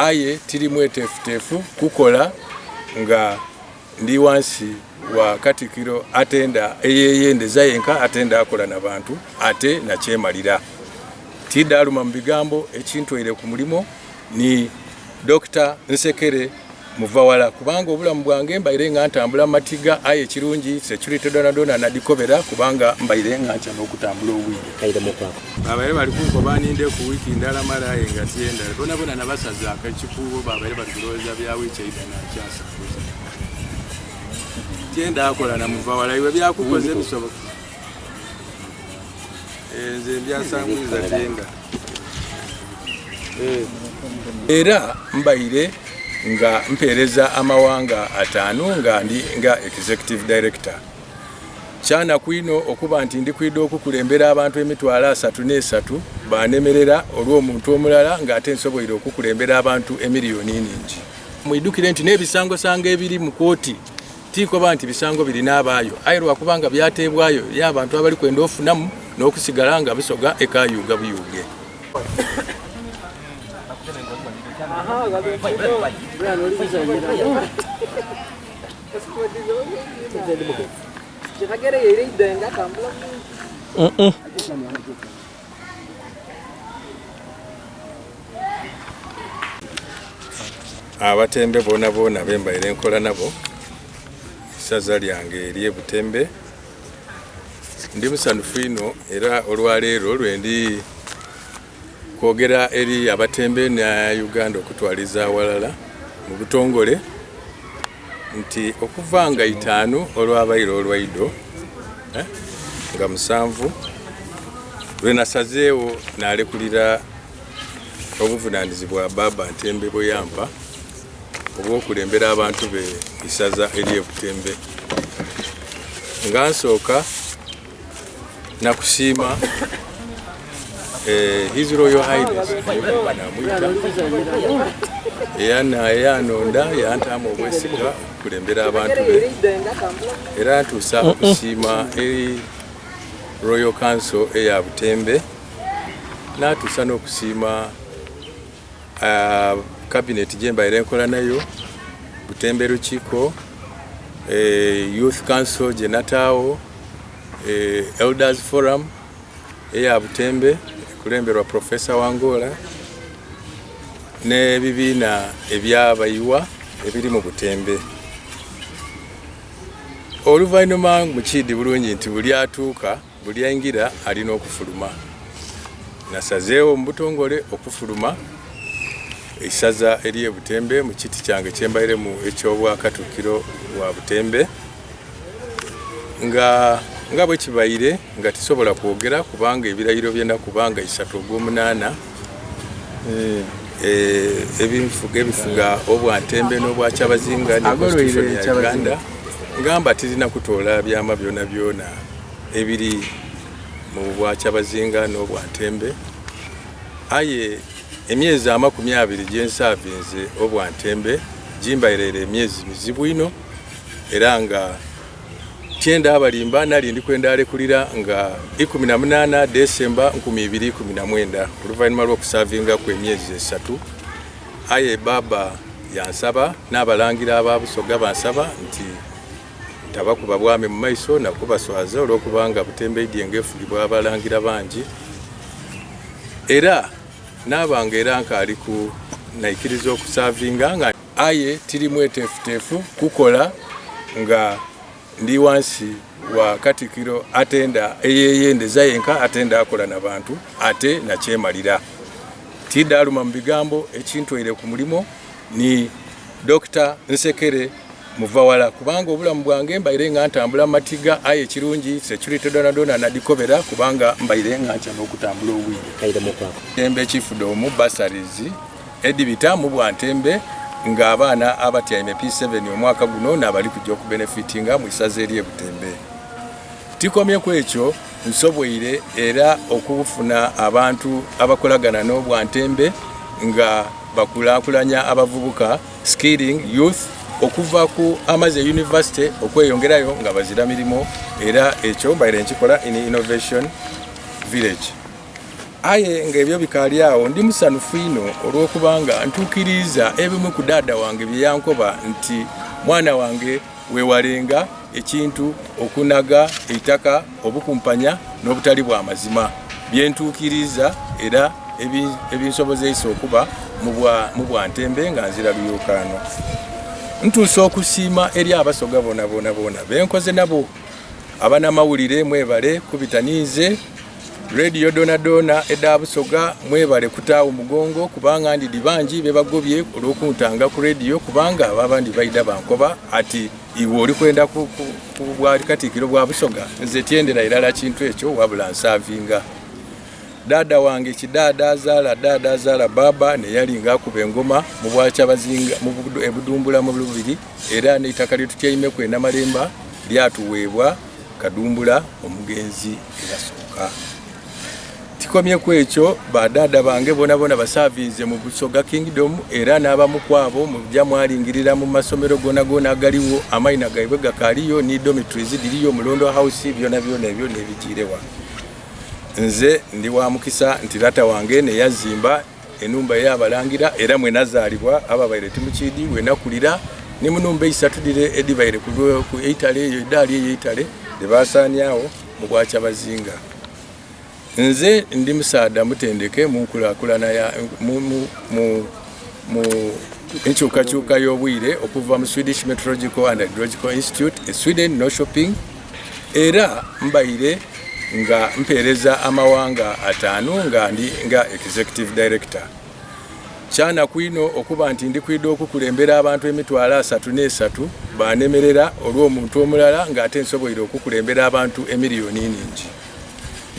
aye tiri mwetefutefu kukola nga ndi wansi wa Katikkiro atenda eyeyendeza yenka atenda akola n'abantu ate nakyemalira tidaluma mu bigambo ekintwere ku mulimo ni Dr. Nsekere Muvawala kubanga obulamu bwange mbaire nga ntambula matiga aye kirungi security dona nadikobera kubanga mbaire nga ncha n'okutambula obwire kaire mukwako babaire bali kunko baninde ku wiki ndala mara yenga tienda bona nabasaza akachipubo babaire bali kuloza bya wiki ida na chasa tienda akola na Muvawala iwe byakukoze bisoboka nze byasanguza tienda era mbaire nga mpereza amawanga 5 nga executive director chana kwino okuba nti ndi kwidde okukulembera abantu emitwalo 33 banemerera olwo omuntu omulala nga ate nsoboire okukulembera abantu emiliyoni nyingi mwidukire nti nebisango sanga ebiri mu kooti tiko banti bisango biri nabaayo ayirwa kubanga byatebwayo y'abantu abali kwenda ofunamu n'okusigala nga bisoga ekayuga buyuge abatembe bona bembaire enkola nabo saza lyange eri Butembe ndi musandufu ino era olwaleero lwendi kwogera eri abatembe na Uganda okutwaliza awalala mu butongole nti okuvanga 5 olwabairo olwaido nga 7 lwenasazeewo nalekulira obuvunanyizibwa Baba Ntembe Boyampa obw'okulembera abantu be isaza eri Butembe nga nsooka nakusiima His Royal Highness yanonda yantamu obwesiga kulembera abantu be era ntuusa okusiima eri Royal Council eya Butembe natuusa n'okusiima cabinet gyembaire enkola nayo Butembe Lukiiko Youth Council gyenataawo Elders Forum eya Butembe kulemberwa Professor Wangola ne bibiina ebyabayiwa ebiri mu Butembe oluvannyuma mukiidi bulungi nti buli atuuka buli ayingira alina okufuluma nasazeewo mu butongole okufuluma isaza eri Butembe mu kiti kyange kyembaire mu ekyobwa Katikkiro wa Butembe nga bwe kibaire nga tisobola kwogera kubanga ebirayiro byenda kubanga 3/8 ebifuga obwantembe n'obwakyabazinga ne Uganda ngamba tirina kutoola byama byona ebiri mu bwakyabazinga n'obwantembe aye emyezi 20 gyensavinze obwantembe gimbairere emyezi mizibu ino era nga tienda abalimba nali ndi kwenda alekulira nga 18 Desemba 2019 oluvannyuma lw'okusavinga kw'emyezi 3 aye Baba yansaba n'abalangira ababusoga bansaba nti tabakuba bwami mu maiso nakubaswaza olw'okubanga Butembe idyengeefulibwa abalangira bangi era nabanga era nkali ku naikiriza okusavinga nga aye tiri mwetefutefu kukola nga ndi wansi wa Katikkiro atenda eyeyendeza yenka atenda akola n'abantu ate nakyemalira tidaluma mu bigambo ekintwere ku mulimo ni Dr. Nsekere Muvawala kubanga obulamu bwange mbaire nga ntambula matiga aye kirungi security dona nadikobera kubanga mbaire nga ncha n'okutambula obwire kaire mukwako Tembe chifudomu basaries edibita mu Bwantembe nga abaana abatyaime P7 omwaka guno nabali kujja ku benefitinga mu isaze eri Butembe tikomye kwekyo nsobweire era okufuna abantu abakolagana n'Obwantembe nga bakulakulanya abavubuka skilling youth okuva ku Amaze University okweyongerayo nga bazira milimo era ekyo mbaire nkikola in innovation village aye ng'ebyo bikaali awo ndi musanufu ino olw'okubanga ntuukiriza ebimu ku ddaada wange bye yankoba nti mwana wange weewalenga ekintu okunaga eitaka obukumpanya n'obutali bwa mazima bye ntuukiriza era ebinsobozesa okuba mu Bwantembe nga nzira Luyookaano. Ntuusa okusiima eri abasoga bona benkoze nabo abanamawulire mwebale kubitaniize Radio Donadona edda Busoga mwebale kutaawo mugongo kubanga ndi bangi bebagobye olw'okuntanga ku radio kubanga abandi baida bankoba ati iwe oli kwenda ku bwali Katikkiro bwa Busoga nze tyendera irala kintu ekyo wabula nsavinga. Dada wange kidada azaala baba ne yali ngakuba engoma mu Bwakyabazinga mu Budumbula mu Lubiri era n'eitaka lyetutyaime kwena Malemba lyatuweebwa Kadumbula omugenzi erasooka. Tikomye kwekyo badada bange bona basavinze mu Busoga Kingdom era n'abamu kwabo mujja mwalingirira mu masomero gona agaliwo amayina gaibwe gakaaliyo ni dormitories diriyo Mulondo House byona ebyo nebigirewa. Nze ndi wa mukisa nti tata wange ne yazimba enumba y'abalangira era mwe nazaalibwa ababaire timukidi we nakulira ne munumba isatudire edibaire ku eitale eyo eddaali eyo eitale debasaanyawo mu Bwakyabazinga. Nze ndi Musaada Mutendeke mu nkulaakulana ya mu enkyukakyuka y'obwire okuva mu Swedish Meteorological and Hydrological Institute Sweden no shopping era mbaire nga mpereza amawanga 5 nga executive director. Kyana kwino okuba nti ndi kwidde okukulembera abantu emitwalo 33 banemerera olw'omuntu omulala ng'ate nsoboire okukulembera abantu emiliyoni nyingi.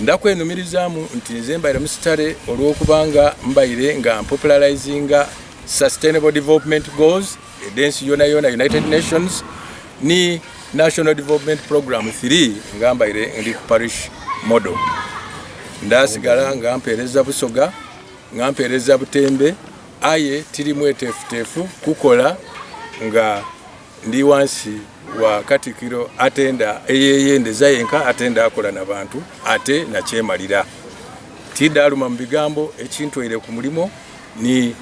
Ndakwenumirizaamu nti nze mbaire musitale olw'okubanga mbaire nga popularizinga Sustainable Development Goals edensi yona United Nations ni National Development Program 3 nga mbaire ndi ku parish model. Ndasigala nga mpereza Busoga nga mpereza Butembe aye tiri mwetefutefu kukola nga ndi wansi wa Katikkiro atenda eyeyendeza yenka atenda akola n'abantu ate nakyemalira. Tidaluma mu bigambo ekintwere ku mulimo ni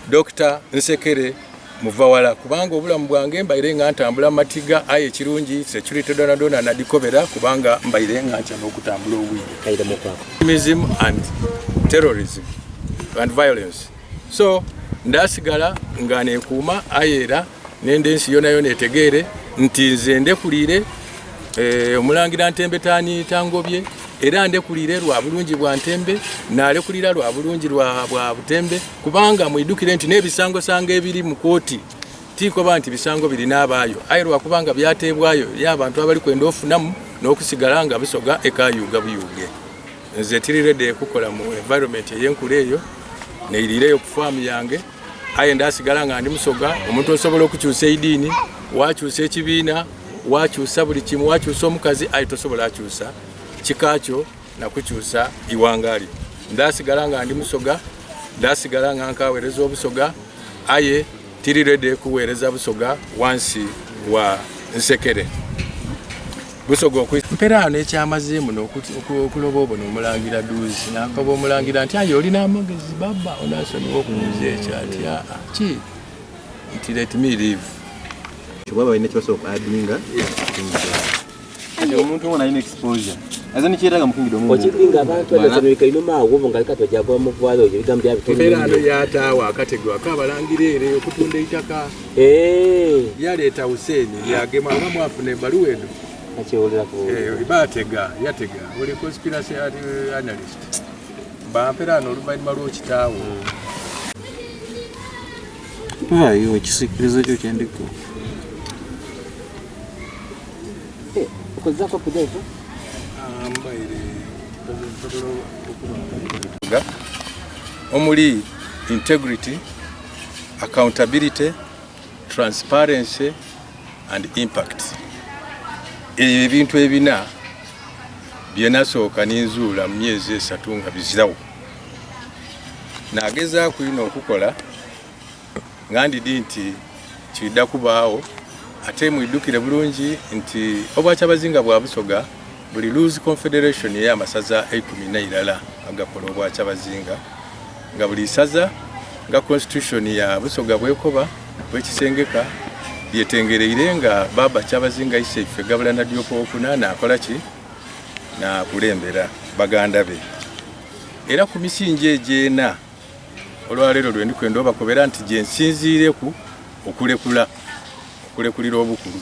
Dr. Nsekere Muvawala kubanga obulamu bwange mbaire nga ntambula matiga aye kirungi security Donadona nadikobera kubanga mbaire nga nkyama okutambula obwire kaida mukako extremism and terrorism and violence. So ndasigala nga nekuuma ayera n'endensi yona etegeere nti nze ndekulire omulangira Ntembe Taani Tangobye era ndekulire lwa bulungi bwa Ntembe nalekulira lwa bulungi bwa Butembe kubanga mwidukire nti n'ebisango sanga ebiri mu kooti tiko banti bisango biri n'abaayo aye lwa kubanga byateebwayo y'abantu abali kwenda ofunamu n'okusigala nga Busoga ekayuga buyuge. Nze tirirede kukola mu environment y'enkula eyo neirireyo ku farm yange aye ndasigala nga ndi Musoga omuntu osobola okukyusa ediini wakyusa ekibiina wakyusa buli kimu wakyusa omukazi aye tosobola akyusa kikakyo nakukyusa iwangali. Ndasigala nga ndi Musoga ndasigala nga nkaweereza Obusoga aye tirirede kuweereza Busoga wansi wa Nsekere. Busoga okwempera n'ekyamazeemu n'okuloba obono omulangira Duuzi n'akaba omulangira nti aye olina amagezi baba onasonyiwa okumuuza ekyo ati ki nti let me live. Chubaba ine chibaso adinga. Ati omuntu ona ine exposure. Azani chiraga mukingido mu. Ochipinga abantu abasanwika inoma awo ngalika tojagwa mu vwalo ebigambye abitunda. Ferano yatawa akategwa kabalangirere okutunda itaka. Yaleta Huseni yagema ngamu afune baluwedo. Achiolera ko. Ibatega yatega. Oli conspiracy analyst. Ba ferano lubaini malo kitawo. Yo chisikirizo cyo cyandiko. Kozako kudezo. Omuli integrity, accountability, transparency and impact. Ebintu ebina byenasooka n'enzuula mu myezi 3 nga bizirawo. Nageza kulina okukola ngandidi nti kidda kubaawo ate mwidukire bulungi nti Obwakyabazinga bwa Busoga buli Loose Confederation y'amasaza 10 n'irala agakola obwakyabazinga nga buli saza nga constitution ya Busoga bwekoba bwekisengeka lyetengereire nga Baba Kyabazinga iseffe gabulana Diopo okunana akola ki na kulembera baganda be era ku misinje ejena olwalero lwe ndikwenda obakobera nti je nsinziireku okulekulira obukulu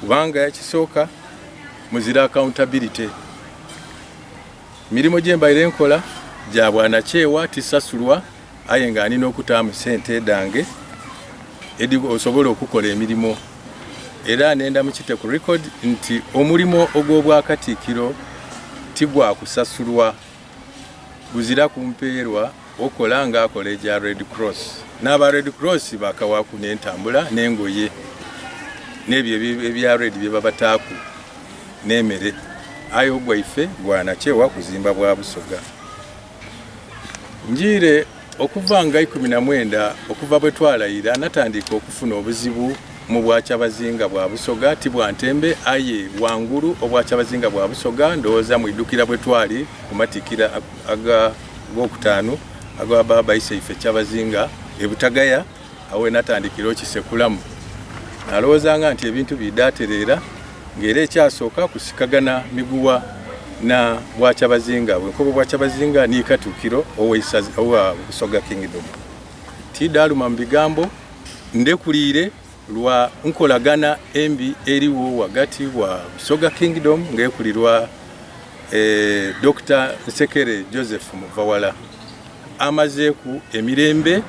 kubanga yakisooka muzira accountability mirimo gye mbaire nkola gya bwana kyewa tisasulwa aye nga nina okutaamu sente dange edigo osobola okukola emirimu era nenda mukite ku record nti omulimo ogw'obwakatiikiro tigwa kusasulwa guzira kumpeerwa okola nga akola egya Red Cross n'aba Red Cross bakawaku n'entambula n'engoye n'ebyo ebya Red bye babataaku n'emere aye ogwaife gwanakyewa kuzimba bwa Busoga njire okuva nga 19 okuva bwe twalayira natandika okufuna obuzibu mu bwakyabazinga bwa Busoga tibwa Ntembe aye wangulu obwakyabazinga bwa Busoga ndowooza mwidukira bwe twali kumatikira aga gokutano aga Baba iseffe Kyabazinga ebutagaya awe natandikira okisekulamu nalowoozanga nti ebintu bidaterera ngere ekyasooka kusikagana miguwa na bwakyabazinga bwenkobo bwakyabazinga ni katukiro owa Busoga Kingdom tidaluma mu bigambo ndekulire lwa nkolagana embi eriwo wagati wa Busoga Kingdom ngekulirwa Dr. Nsekere Joseph Muvawala amazeeku emirembe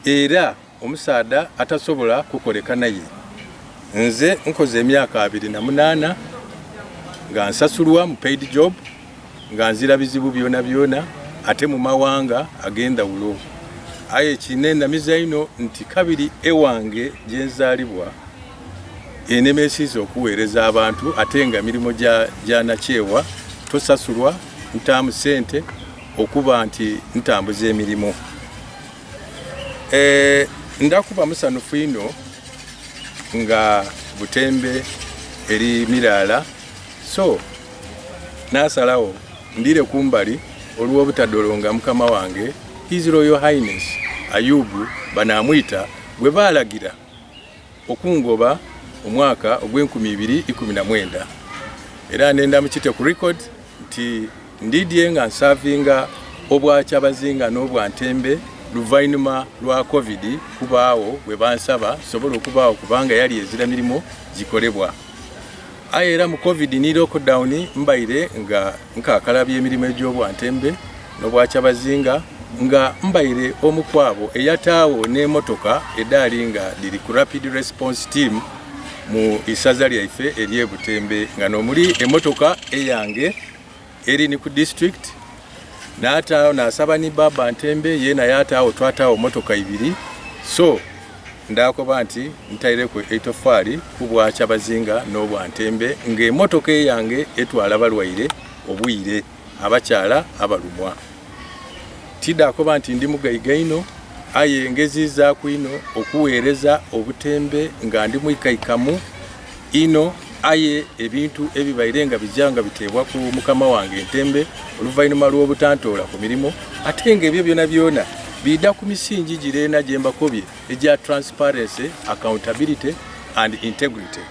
era omusaada atasobola kukoleka naye nze nkoze emyaka 28 nga nsasulwa mu paid job nga nzira bizibu byona ate mu mawanga agenda ulo aye kinenda mizaino nti kabiri ewange jenzalibwa enemesizo okuweereza abantu ate nga mirimo gya nakyewa tosasulwa ntamu sente okuba nti ntambuze emirimu ndakuba musanufu ino nga Butembe eri Mirala so nasalawo ndire kumbali olwo butadolonga mukama wange His Royal Highness Ayubu banamwita gwe balagira okungoba omwaka ogw'2019 era nenda mukite ku record nti ndidye nga nsavinga obwakyabazinga n'obwa Ntembe luvainuma lwa covid kubaawo bwe bansaba sobola okubaawo kubanga yali ezira mirimo gikolebwa aye era mu covid ni lockdown mbaire nga nkakalabye emirimu egy'obwa Ntembe n'obwakyabazinga nga mbaire omukwabo eyataawo n'emotoka edali nga liri ku rapid response team mu isaza lyaife eri Butembe nga nomuli emotoka eyange eri ni ku district nataawo nasaba ni Baba Ntembe yena yataawo twataawo motoka 2 so ndakoba nti ntaireko 8 fari kubwa Kyabazinga n'obwa Ntembe nge emotoka eyange etwala balwaire obwire abakyala abalumwa tidakoba nti ndi mugayigaino aye ngeziza kwino okuweereza Obutembe nga ndi mwikaikamu ino aye ebintu ebibairenga bijanga bitebwa ku mukama wange Ntembe oluvainuma lw'obutantola ku mirimo ate nga ebyo byona bida ku misingi girena gyembakobye egya transparency, accountability and integrity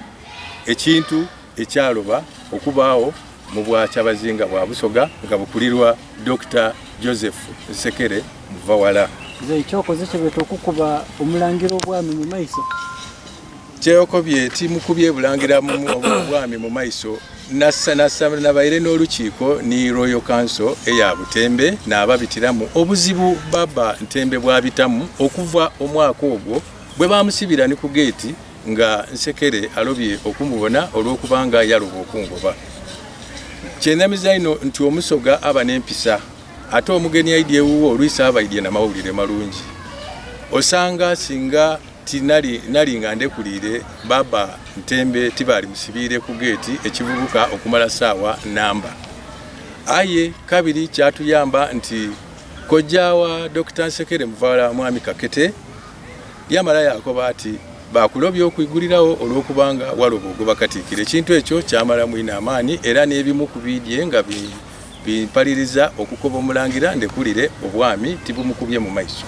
ekintu ekyaloba okubaawo mu bwakyabazinga bwa Busoga nga bukulirwa Dr. Joseph Nsekere Muvawala ze cyokoze kyebeto okukuba omulangiro obwami mu maiso kyokobye timukubye bulangira mu obwami mu maiso nasa nabaire n'olukiiko ni Royal Council eya Butembe n'ababitiramu obuzibu Baba Ntembe bwabitamu okuva omwaka ogwo bwe bamusibira ni ku gate nga Nsekere alobye okumubona olw'okubanga yaloba okungoba kyenamizaino nti omusoga aba n'empisa ate omugeni aidye wuwo olwisa abaidye na mawulire malungi osanga singa nali nga ndekulire Baba Ntembe tibali musibire ku gate ekivubuka okumala saawa namba aye kabiri kyatuyamba nti kojawa Dr. Nsekere Muvawala mwami Kakete yamala yakoba ati bakulobye okuyigulirawo olw'okubanga waloba ogoba katiikire ekintu ekyo kyamala mwina amaani era n'ebimu ku bidye nga bimpaliriza okukoba omulangira ndekulire obwami tibumukubye mu maiso.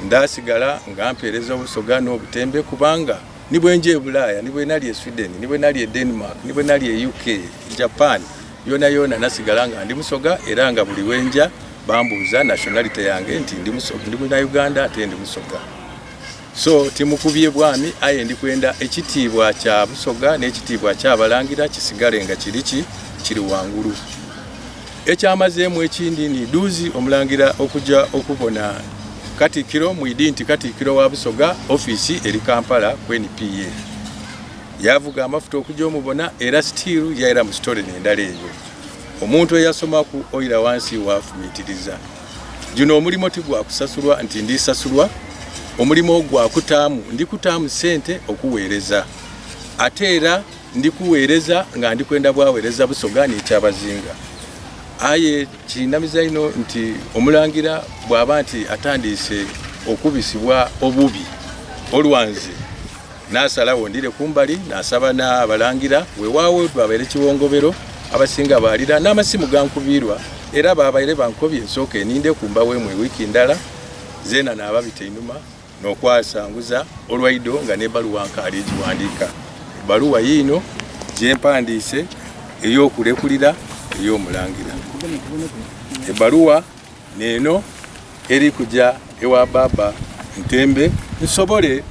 Ndasigala nga mpeereza obusoga n'obutembe kubanga nibwe nje Bulaaya, nibwe nali e Sweden, nibwe nali e Denmark, nibwe nali e UK, Japan, yona nasigala nga ndi musoga era nga buli wenja bambuuza nationality yange nti ndi musoga, ndi na Uganda ate ndi musoga. So timukubye bwami aye ndi kwenda ekitiibwa kya busoga n'ekitiibwa ky'abalangira kisigale nga kiri wangulu. Ekyamazeemu ekindi ni duuzi omulangira okujja okubona Katikkiro mwidi nti Katikkiro wa Busoga office eri Kampala ku NPA. Yavuga amafuta okujja omubona era still yaira mu story n'endala eyo. Omuntu eyasoma ku oira wansi wafumitiriza. Juno omulimo tigwa kusasulwa nti ndisasulwa. Omulimo gwa kutaamu ndi kutaamu sente okuweereza. Ate era ndi kuweereza nga ndi kwenda bwaweereza Busoga n'ekyabazinga. Aye kinamiza ino nti omulangira bw'aba nti atandise okubisibwa obubi olwanzi n'asalawo ndire kumbali n'asaba n'abalangira weewaawo babeere kiwongobero abasinga baalira n'amasimu gankubirwa era babaire bankobye ensooka eninde kumbawemu wiiki ndala zeena n'ababita einuma n'okwasanguza olwaido nga n'ebbaluwa nkaali egiwandiika. Ebbaluwa yiino gye mpandiise ey'okulekulira ey'omulangira. Ebbaluwa neeno eri kujja ewa Baba Ntembe nsobole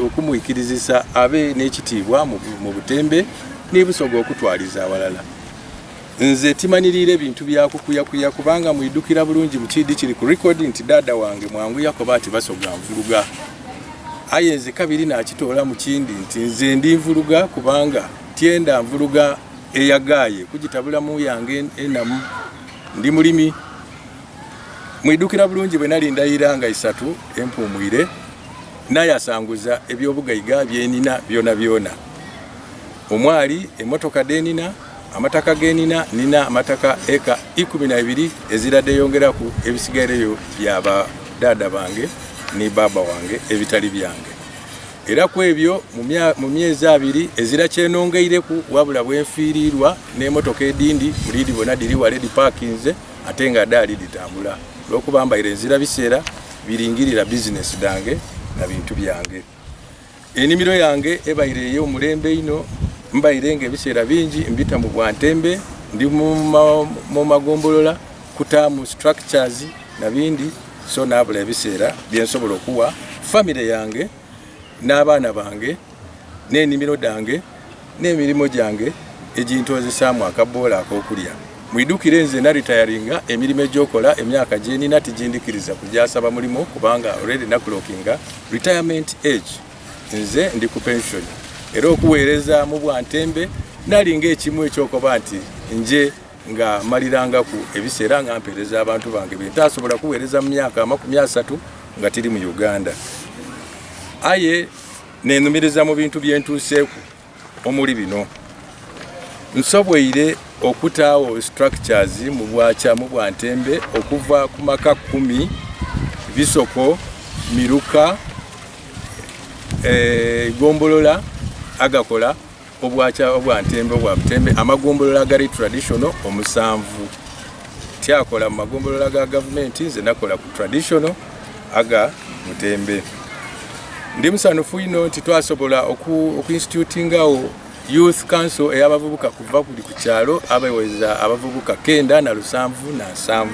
okumuyikirizisa abe n'ekitiibwa mu butembe n'ebusoga okutwaliza awalala. Nze timanirira ebintu byakukuyakuya kubanga mwidukira bulungi mu kidi kiri ku record nti dada wange mwangu yakoba ati Basoga nvuluga. Aye nze kabiri nakitoola mu kindi nti nze ndi nvuluga kubanga tienda nvuluga eyagaye kugitabula mu yange enamu ndi mulimi. Mwidukira bulungi bwe nali ndayiranga 3 empumwire naye asanguza ebyobugayiga byenina byona. Omwali emotoka denina amataka genina nina amataka eka 12 eziradde yongeraku ebisigareyo byaba dada bange ni baba wange ebitali byange. Era ku ebyo mu myezi 2 ezira kyenongeireku wabula bwenfiirirwa n'emotoka edindi bulidi bona diri waledi parkings ate nga dali ditambula lwokuba mbaire ezira biseera biringirira business dange na bintu byange. Enimiro yange ebaire eyo mulembe ino mbaire nge biseera bingi mbita mu Bwantembe ndi mu magombolola kutaamu structures na bindi so nabula ebiseera byensobola okuwa family yange n'abaana bange n'enimiro dange n'emirimu gyange egintozesaamu akaboola ak'okulya. Mwidukire nze na retiringa emirimu egyokola emyaka gye nina tigindikiriza kujasaba mulimo kubanga already nakulokinga retirement age. Nze ndi ku pension era okuweereza mu Bwantembe nalinga ekimu ekyokoba nti nje nga maliranga ku ebiseera nga mpeereza abantu bange bentasobola kuweereza mu myaka 30 nga tiri mu Uganda. Aye nenumiriza mu bintu byentuuseeku omuli bino. Nsobweire okutaawo structures mu Bwantembe okuva ku maka 10 Bisoko, Miruka, Gombolola agakola Obwantembe obwa Butembe amagombolola gali traditional omusanvu. Tyakola mu magombolola ga government nze nakola ku traditional aga Butembe. Ndi musanufu ino nti twasobola okuinstitutingawo Youth Council eyabavubuka kuva kuli ku kyalo abaweza abavubuka 9 na 7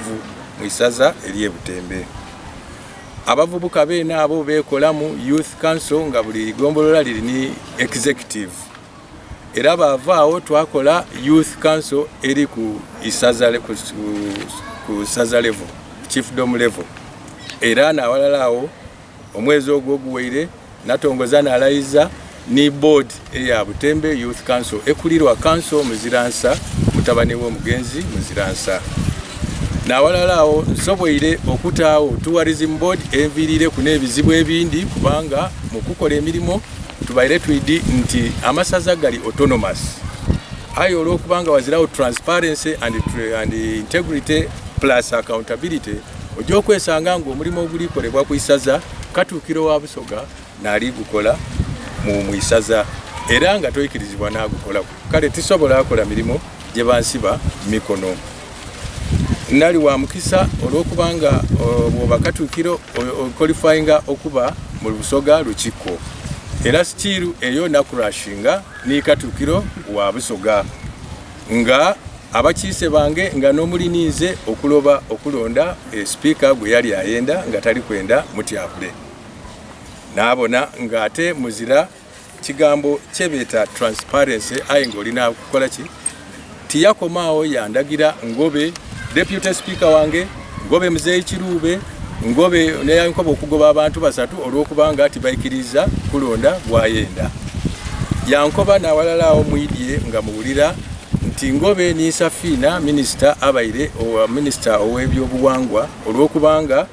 mu isaza eri e Butembe. Abavubuka beena abo bekola mu Youth Council nga buli gombolola liri ni executive. Era bavaawo twakola Youth Council eri ku isaza ku saza level, chiefdom level. Era na walalaawo omwezi ogwo guweire natongoza n'alayiza ni board eya Butembe Youth Council ekulirwa council Muziransa mutabani w'omugenzi Muziransa. Na walalaawo nsobweire okutaawo tourism board envirire ku n'ebizibu ebindi kubanga mu kukola emirimu tubaire twidi nti amasaza gali autonomous. Ayo olwokubanga wazirawo transparency and integrity plus accountability ojja okwesanga ng'omulimu ogulikolebwa ku isaza Katuukiro wa Busoga naali gukola mu isaza era nga toyikirizibwa n'agukola. Kale tisobola akola mirimu gye bansiba mikono. nali wa mukisa olw'okubanga bw'oba Katuukiro qualifyinga okuba mu Busoga Lukiiko era still eyo nakurashinga ni Katuukiro wa Busoga nga abakiise bange nga n'omuliniize okulonda speaker gwe yali ayenda nga tali kwenda mutyabule naabona ng'ate muzira kigambo kyebeeta transparency aye ng'olina kukola ki tiyakomaawo yandagira ngobe deputy speaker wange ngobe Muzeeyi Kiruube ngobe neyankoba okugoba abantu basatu olw'okubanga tibaikiriza kulonda gwayenda yankoba n'awalalawo mwidye nga muwulira nti ngobe ni Safina minister abaire minister ow'ebyobuwangwa olw'okubanga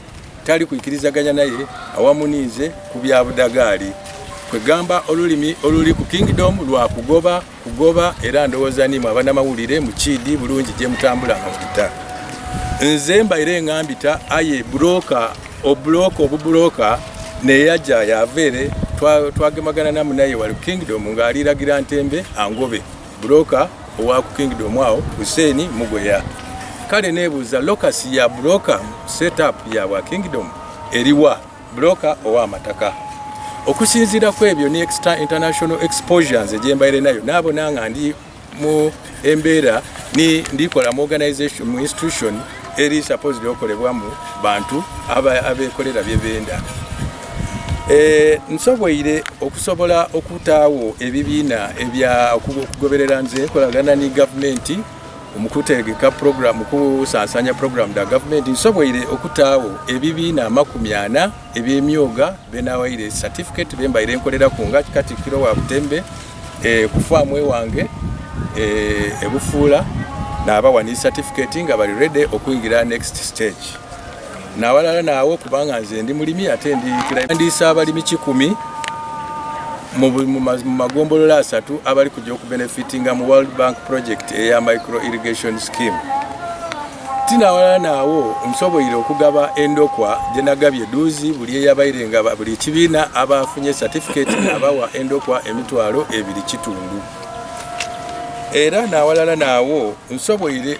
tali kuikirizaganya naye awamuniize ku bya Budagaali kwegamba olulimi oluli ku Kingdom lwa kugoba era ndowooza nimu abanamawulire mu Kiidi bulungi gye mutambula amapita nze mbaire ngambita aye obuloka neyajja yaveere twagemagana namu naye wali Kingdom ng'aliragira Ntembe angobe buloka owa ku Kingdom awo Hussein Mugoya kale nebuuza lokasi ya buloka setup ya wa Kingdom eriwa buloka owa Mataka okusinzira kwebyo ni extra international exposures ejembaire nayo nabo nanga ndi mu embeera ni ndikola mu organization mu institution eri supposed okolebwa mu bantu abekolera byebenda nsoboire okusobola okutaawo ebibiina ebya okugoberera nze kolagana ni government omukutegeka program kusansanya program da government nsoboire okutaawo ebibiina 40 ebyemyoga benawaire certificate bembaire nkolera ku nga Katikkiro wa Butembe kufaamu wange ebufuula n'abawa ni certificate nga bali ready okuyingira next stage nawalala naawo kubanga nze ndi mulimi ate ndiisa abalimi 10 mu magombolola 3 abali kujja okubenefitinga mu World Bank project eya micro irrigation scheme tinawalala naawo nsoboire okugaba endokwa gye nagabye duuzi buli eyabaire nga buli kibiina abafunye certificate abawa endokwa emitwalo 2.5 era nawalala naawo nsoboire